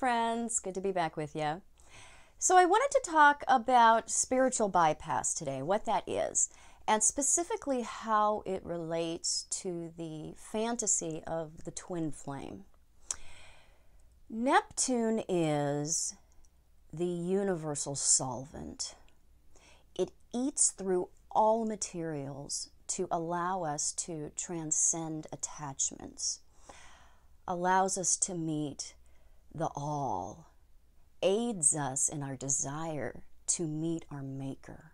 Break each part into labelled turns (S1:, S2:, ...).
S1: friends. Good to be back with you. So I wanted to talk about spiritual bypass today, what that is, and specifically how it relates to the fantasy of the twin flame. Neptune is the universal solvent. It eats through all materials to allow us to transcend attachments, allows us to meet the all, aids us in our desire to meet our maker.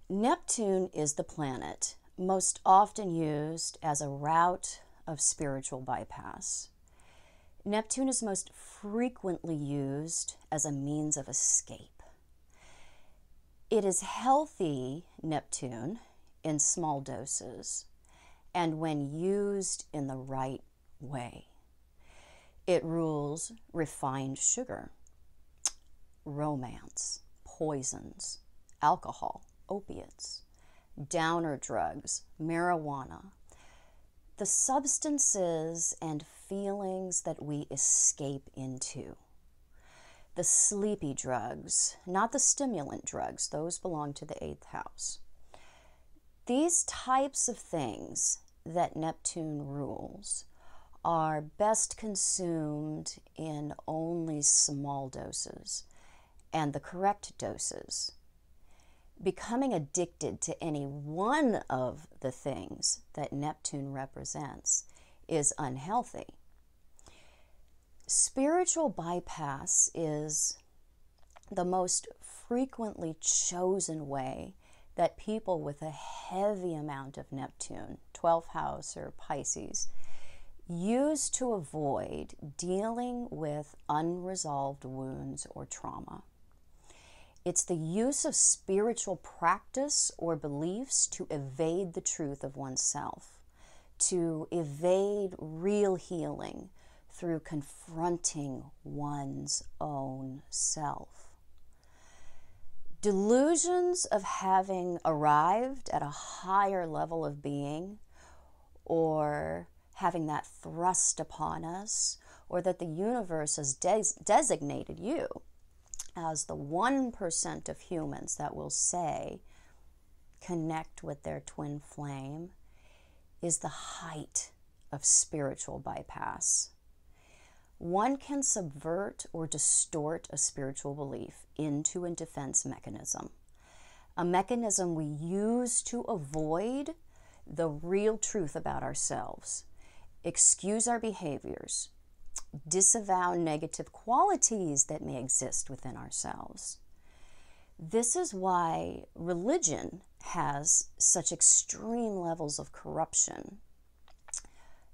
S1: Neptune is the planet most often used as a route of spiritual bypass. Neptune is most frequently used as a means of escape. It is healthy, Neptune, in small doses and when used in the right way. It rules refined sugar, romance, poisons, alcohol, opiates, downer drugs, marijuana, the substances and feelings that we escape into. The sleepy drugs, not the stimulant drugs, those belong to the 8th house. These types of things that Neptune rules are best consumed in only small doses and the correct doses. Becoming addicted to any one of the things that Neptune represents is unhealthy. Spiritual bypass is the most frequently chosen way that people with a heavy amount of Neptune, 12th house or Pisces, use to avoid dealing with unresolved wounds or trauma. It's the use of spiritual practice or beliefs to evade the truth of oneself, to evade real healing through confronting one's own self. Delusions of having arrived at a higher level of being, or having that thrust upon us, or that the universe has designated you as the 1% of humans that will say connect with their twin flame, is the height of spiritual bypass. One can subvert or distort a spiritual belief into a defense mechanism, a mechanism we use to avoid the real truth about ourselves, excuse our behaviors, disavow negative qualities that may exist within ourselves. This is why religion has such extreme levels of corruption,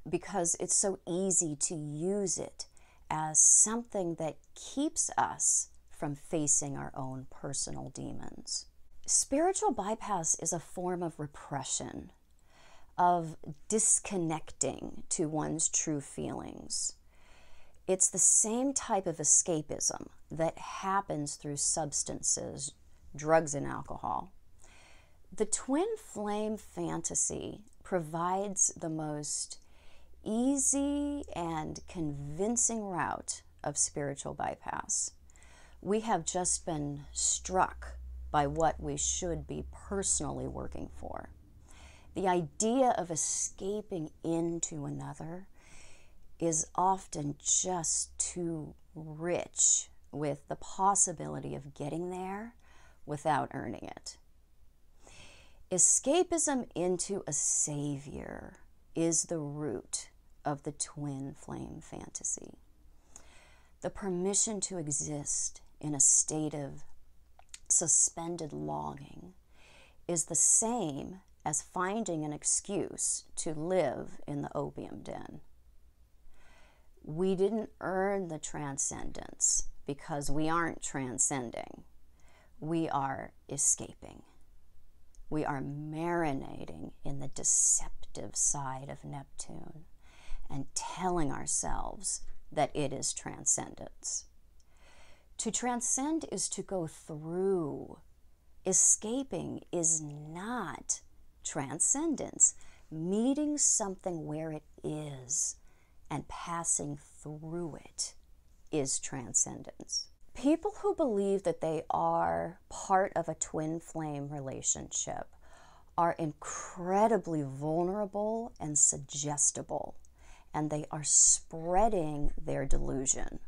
S1: because it's so easy to use it as something that keeps us from facing our own personal demons. Spiritual bypass is a form of repression, of disconnecting to one's true feelings. It's the same type of escapism that happens through substances, drugs, and alcohol. The twin flame fantasy provides the most easy and convincing route of spiritual bypass. We have just been struck by what we should be personally working for. The idea of escaping into another is often just too rich with the possibility of getting there without earning it. Escapism into a savior is the root of the twin flame fantasy. The permission to exist in a state of suspended longing is the same as finding an excuse to live in the opium den. We didn't earn the transcendence because we aren't transcending. We are escaping. We are marinating in the deceptive side of Neptune and telling ourselves that it is transcendence. To transcend is to go through. Escaping is not transcendence. Meeting something where it is and passing through it is transcendence. People who believe that they are part of a twin flame relationship are incredibly vulnerable and suggestible, and they are spreading their delusion.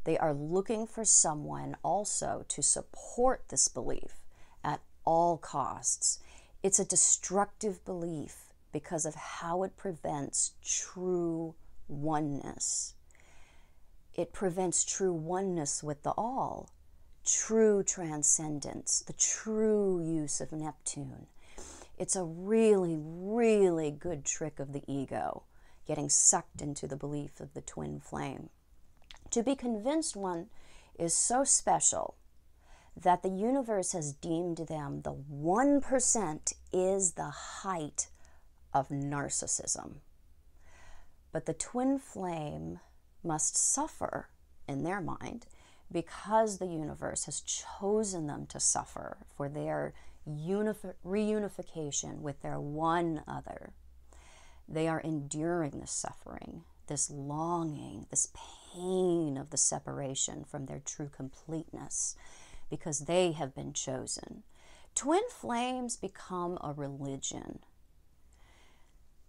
S1: They are looking for someone also to support this belief at all costs. It's a destructive belief because of how it prevents true oneness. It prevents true oneness with the all, true transcendence, the true use of Neptune. It's a really, really good trick of the ego, getting sucked into the belief of the twin flame. To be convinced one is so special that the universe has deemed them the 1% is the height of narcissism. But the twin flame must suffer, in their mind, because the universe has chosen them to suffer for their reunification with their one other. They are enduring this suffering, this longing, this pain of the separation from their true completeness, because they have been chosen. Twin flames become a religion.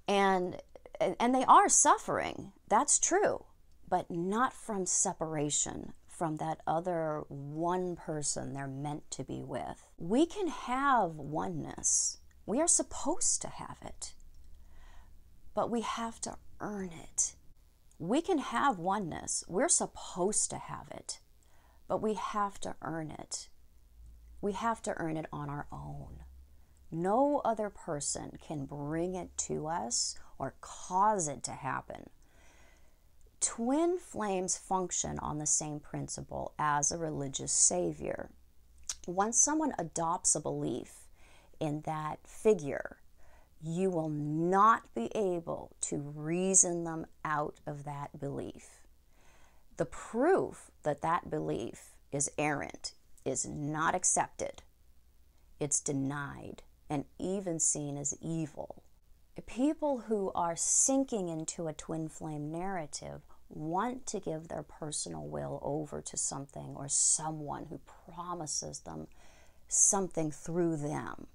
S1: And they are suffering, that's true, but not from separation from that other one person they're meant to be with. We can have oneness. We are supposed to have it, but we have to earn it. We can have oneness. We're supposed to have it, but we have to earn it. We have to earn it on our own. No other person can bring it to us or cause it to happen. Twin flames function on the same principle as a religious savior. Once someone adopts a belief in that figure, you will not be able to reason them out of that belief. The proof that that belief is errant is not accepted. It's denied and even seen as evil. People who are sinking into a twin flame narrative want to give their personal will over to something or someone who promises them something through them.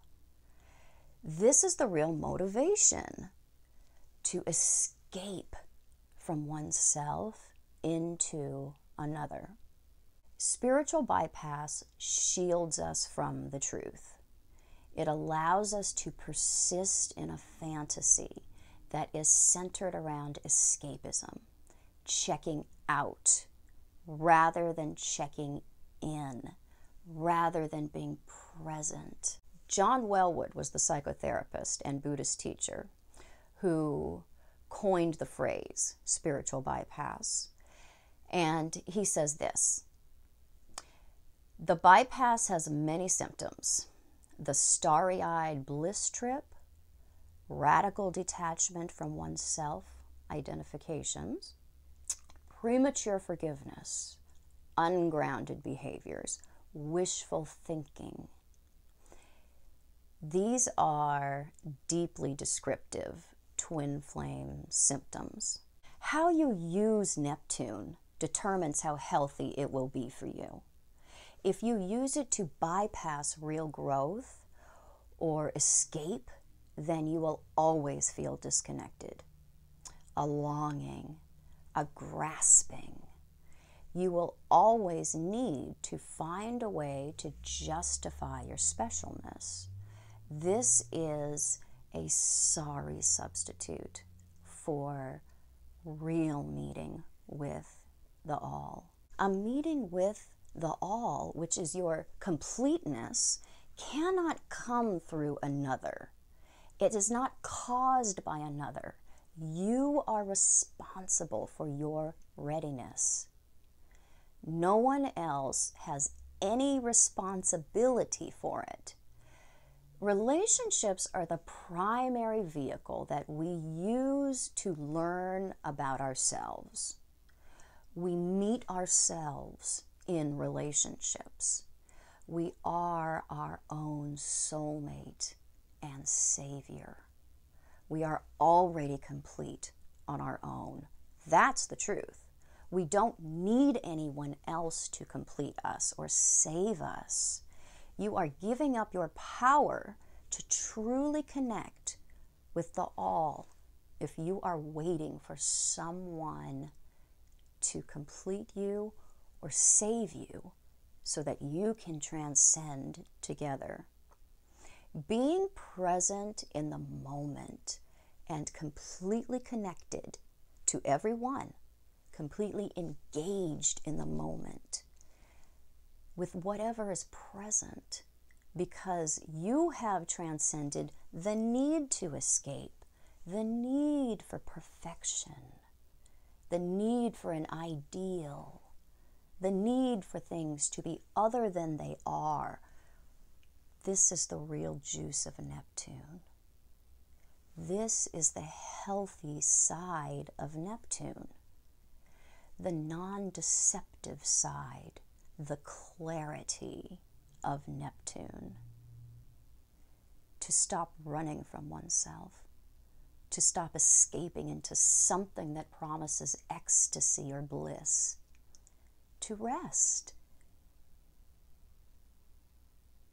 S1: This is the real motivation, to escape from oneself into another. Spiritual bypass shields us from the truth. It allows us to persist in a fantasy that is centered around escapism, checking out rather than checking in, rather than being present. John Wellwood was the psychotherapist and Buddhist teacher who coined the phrase spiritual bypass. And he says this: the bypass has many symptoms: the starry-eyed bliss trip, radical detachment from one's self-identifications, premature forgiveness, ungrounded behaviors, wishful thinking. These are deeply descriptive twin flame symptoms. How you use Neptune determines how healthy it will be for you. If you use it to bypass real growth or escape, then you will always feel disconnected, a longing, a grasping. You will always need to find a way to justify your specialness. This is a sorry substitute for real meeting with the all. A meeting with the all, which is your completeness, cannot come through another. It is not caused by another. You are responsible for your readiness. No one else has any responsibility for it. Relationships are the primary vehicle that we use to learn about ourselves. We meet ourselves in relationships. We are our own soulmate and savior. We are already complete on our own. That's the truth. We don't need anyone else to complete us or save us. You are giving up your power to truly connect with the all if you are waiting for someone to complete you or save you so that you can transcend together. Being present in the moment and completely connected to everyone, completely engaged in the moment with whatever is present, because you have transcended the need to escape, the need for perfection, the need for an ideal, the need for things to be other than they are. This is the real juice of Neptune. This is the healthy side of Neptune, the non-deceptive side, the clarity of Neptune. To stop running from oneself, to stop escaping into something that promises ecstasy or bliss, to rest,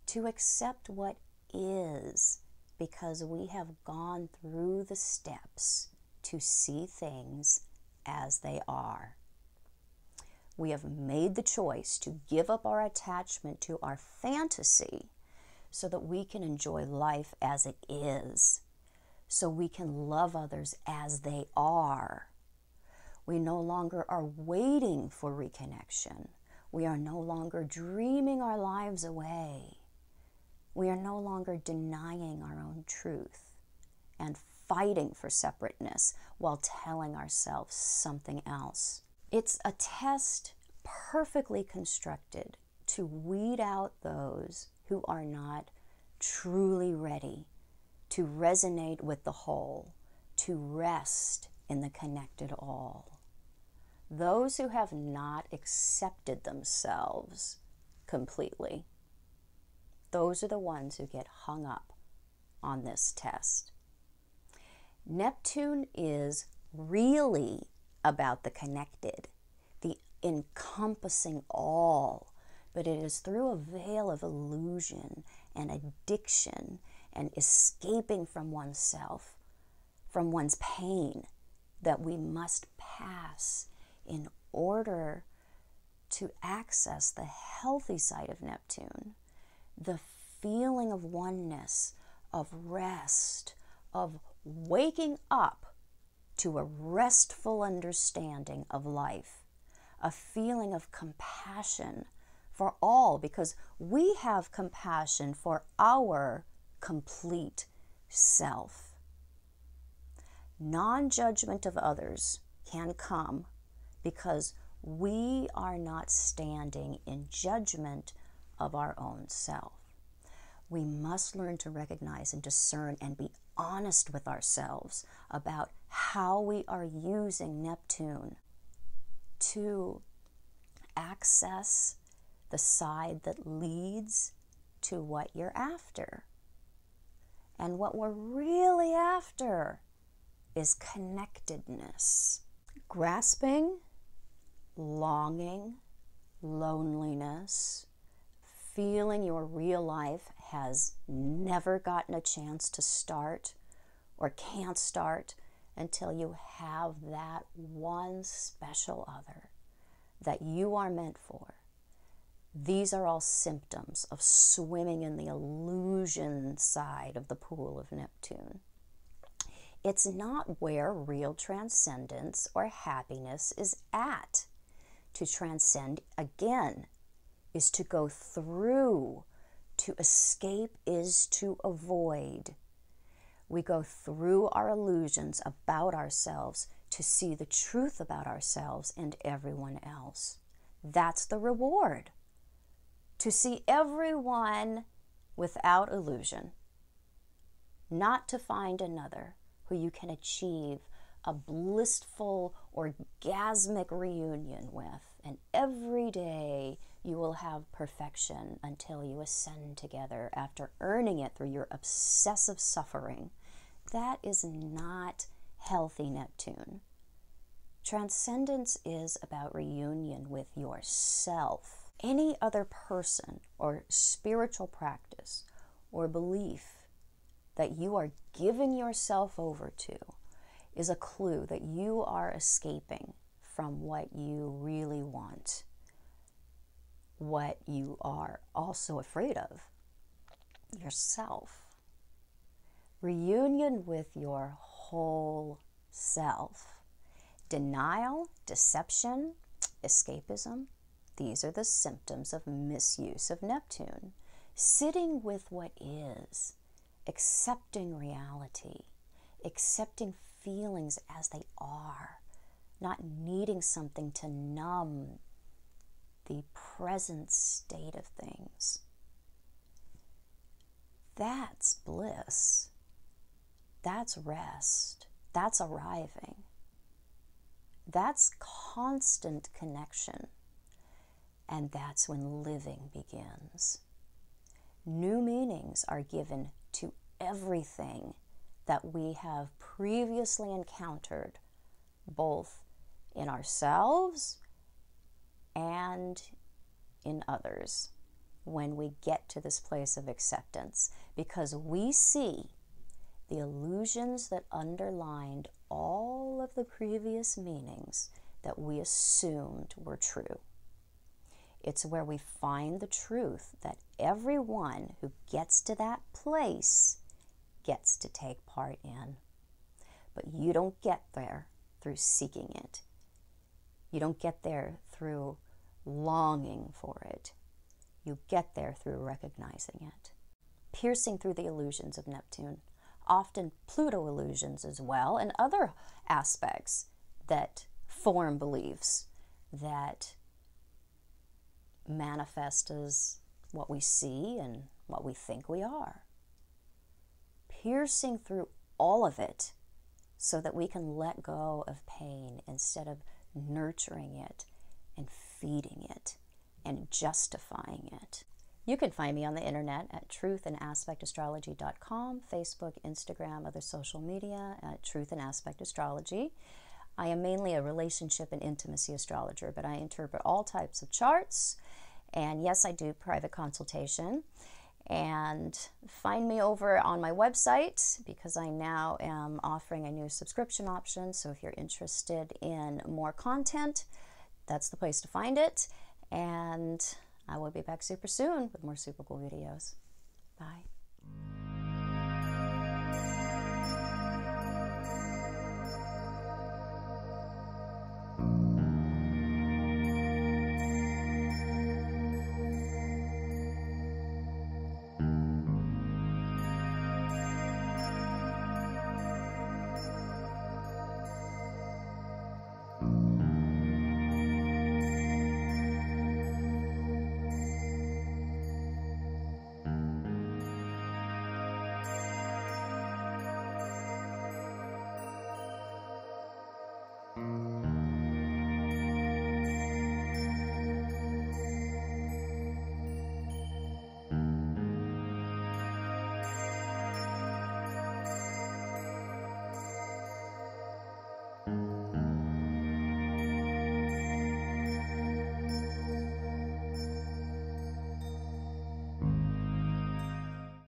S1: to accept what is, because we have gone through the steps to see things as they are. We have made the choice to give up our attachment to our fantasy so that we can enjoy life as it is, so we can love others as they are. We no longer are waiting for reconnection. We are no longer dreaming our lives away. We are no longer denying our own truth and fighting for separateness while telling ourselves something else. It's a test perfectly constructed to weed out those who are not truly ready to resonate with the whole, to rest in the connected all. Those who have not accepted themselves completely, those are the ones who get hung up on this test. Neptune is really about the connected, the encompassing all, but it is through a veil of illusion and addiction and escaping from oneself, from one's pain, that we must pass in order to access the healthy side of Neptune, the feeling of oneness, of rest, of waking up to a restful understanding of life, a feeling of compassion for all, because we have compassion for our complete self. Non-judgment of others can come because we are not standing in judgment of our own self. We must learn to recognize and discern and be honest with ourselves about how we are using Neptune to access the side that leads to what you're after. And what we're really after is connectedness. Grasping, longing, loneliness, feeling your real life has never gotten a chance to start or can't start until you have that one special other that you are meant for. These are all symptoms of swimming in the illusion side of the pool of Neptune. It's not where real transcendence or happiness is at. To transcend, again, is to go through. To escape is to avoid. We go through our illusions about ourselves to see the truth about ourselves and everyone else. That's the reward. To see everyone without illusion. Not to find another who you can achieve a blissful, orgasmic reunion with. And every day you will have perfection until you ascend together after earning it through your obsessive suffering. That is not healthy Neptune. Transcendence is about reunion with yourself. Any other person or spiritual practice or belief that you are giving yourself over to is a clue that you are escaping from what you really want, what you are also afraid of, yourself. Reunion with your whole self. Denial, deception, escapism, these are the symptoms of misuse of Neptune. Sitting with what is, accepting reality, accepting feelings as they are, not needing something to numb the present state of things. That's bliss. That's rest. That's arriving. That's constant connection. And that's when living begins. New meanings are given to everything that we have previously encountered, both in ourselves and in others, when we get to this place of acceptance, because we see the illusions that underlined all of the previous meanings that we assumed were true. It's where we find the truth that everyone who gets to that place gets to take part in. But you don't get there through seeking it. You don't get there through longing for it. You get there through recognizing it. Piercing through the illusions of Neptune, often Pluto illusions as well, and other aspects that form beliefs that manifest as what we see and what we think we are. Piercing through all of it so that we can let go of pain instead of nurturing it and feeding it and justifying it. You can find me on the internet at truthandaspectastrology.com, Facebook, Instagram, other social media at Truth and Aspect Astrology. I am mainly a relationship and intimacy astrologer, but I interpret all types of charts. And yes, I do private consultation. And find me over on my website, because I now am offering a new subscription option. So if you're interested in more content, that's the place to find it. And I will be back super soon with more super cool videos. Bye.